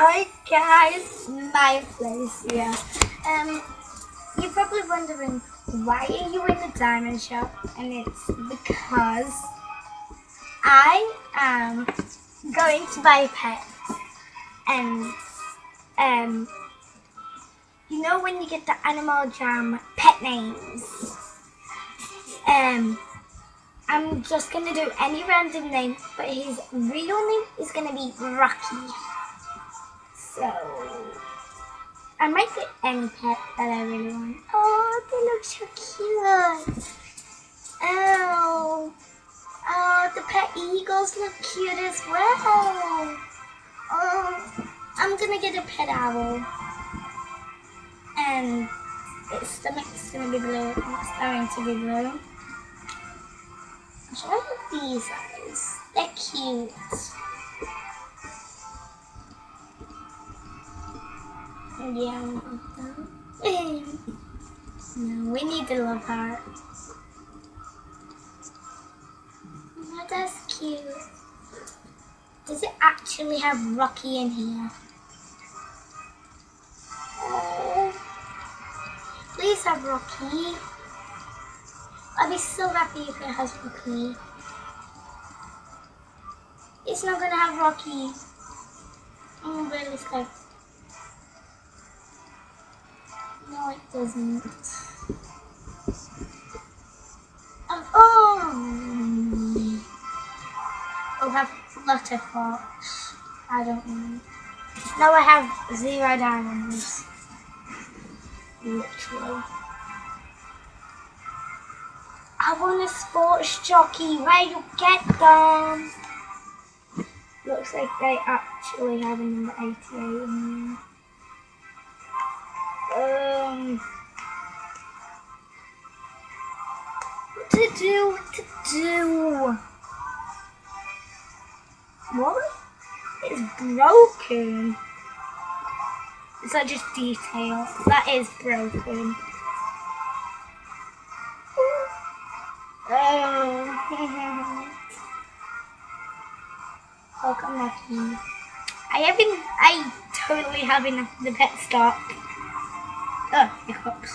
Hi guys, my place here. You're probably wondering why are you in the diamond shop, and it's because I am going to buy pets, and you know when you get the Animal Jam pet names, I'm just gonna do any random name, but his real name is gonna be Rocky. So I might get any pet that I really want. Oh, they look so cute. Oh, the pet eagles look cute as well. Oh, I'm gonna get a pet owl. And its stomach's gonna be blue. It's going to be blue. Should I have these eyes? They're cute. Yeah, I want them. No, we need the love heart. Oh, that's cute. Does it actually have Rocky in here? Oh, please have Rocky. I'll be so happy if it has Rocky. It's not gonna have Rocky. I'm really scared. No, it doesn't. Oh! I'll have Flutterfox. I don't know. Now I have 0 diamonds. Literally. I want a sports jockey. Where you get them? Looks like they actually have a number 88 in there. What to do? What? It's broken. Is that just detail? That is broken. Oh. Welcome back to me. I totally have enough of the pet stock. Oh, hiccups.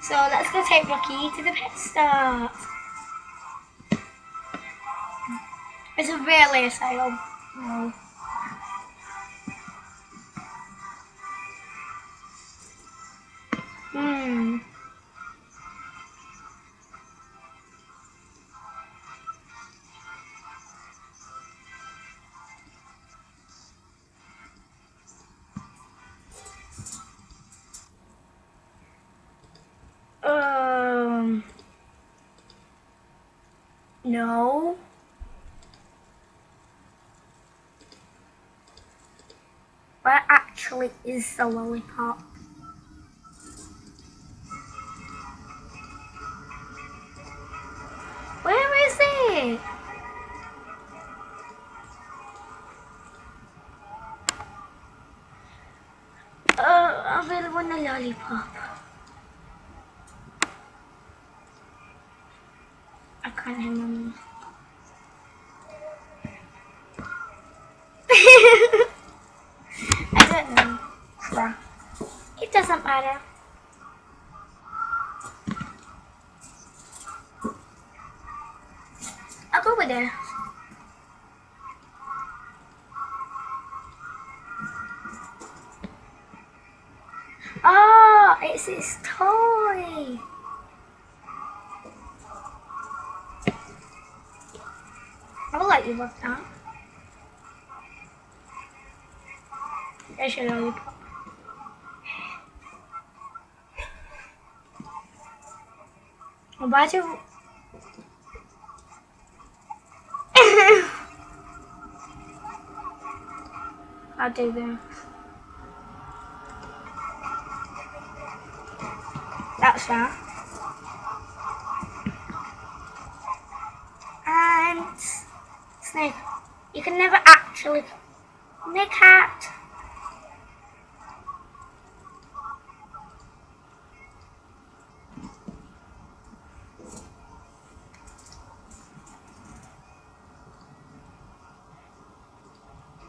So let's go take Rocky to the pet stop. It's really a sale. No. No. Where actually is the lollipop? Where is it? I really want a lollipop. I can't remember. I don't know. Yeah. It doesn't matter. I'll go with it. Oh, it's his toy. I will let you look that. There's your lollipop. Why do... I'll do this. That's that. And... Snake. You can never actually... Nick hat.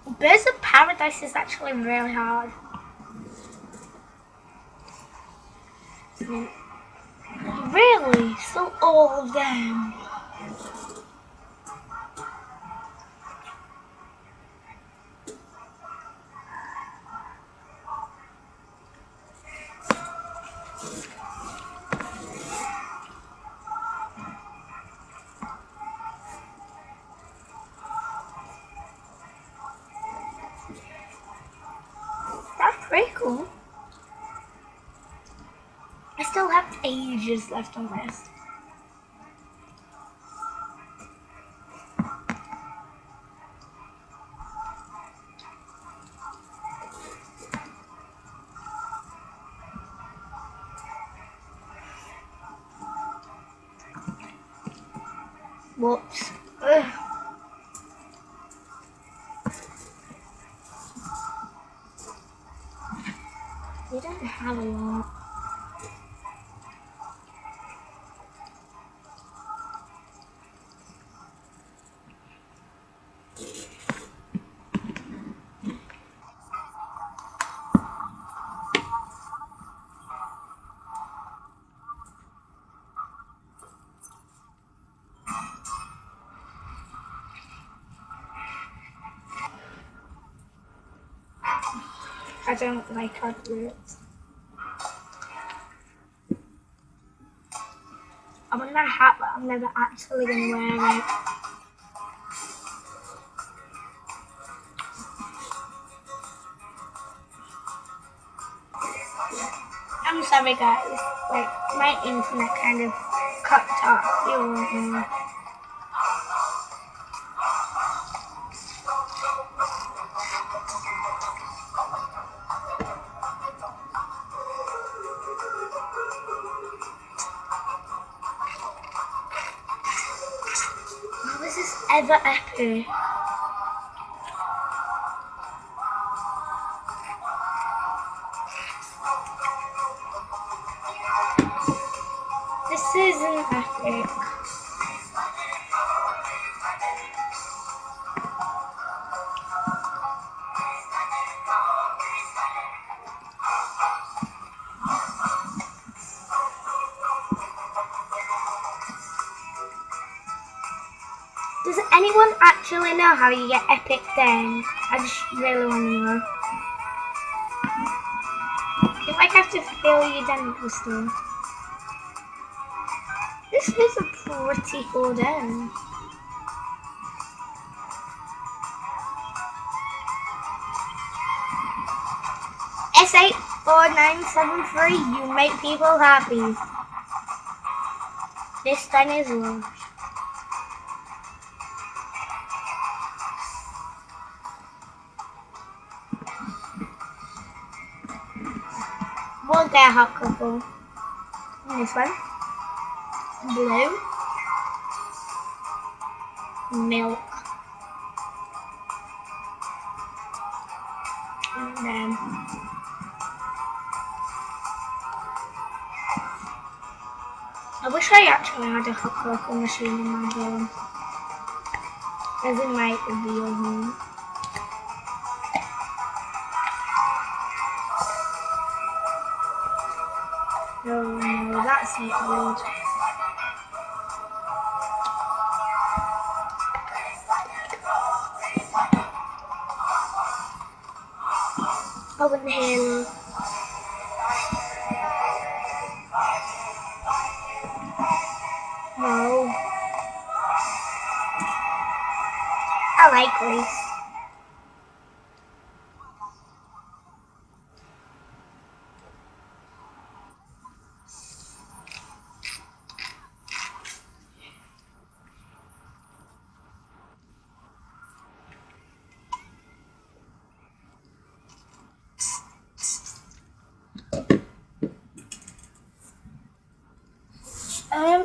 Birds of Paradise is actually really hard. Really? So all of them? That's pretty cool. I still have ages left on this. Whoops. Ugh. We don't have a lot. I don't like hard words. I want that hat, but I'm never actually going to wear it. I'm sorry guys, like my internet kind of cut off, you won't know. Oh, this is ever epic. This isn't epic. Does anyone actually know how you get epic then? I just really want to know. You might have to fill your dental store. This is a pretty cool den. S84973, you make people happy. This den is large. We'll get a hot couple. And this one. Blue. Milk. And then I wish I actually had a hot cocoa machine in my home. As in my real home. Oh no, that's not good. Oh, and him. No. I like Grace.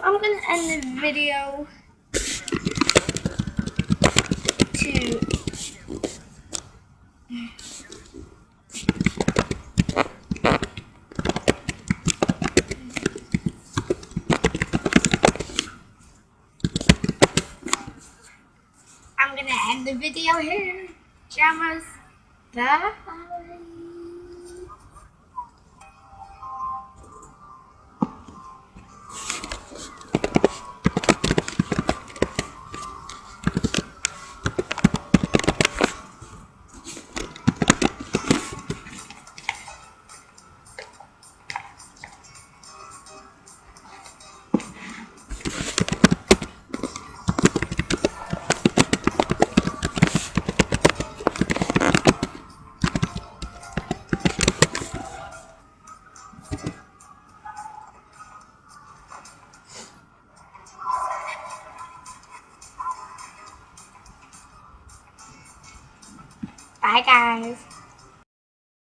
I'm gonna end the video to I'm gonna end the video here. pajamas. Bye. Bye, guys.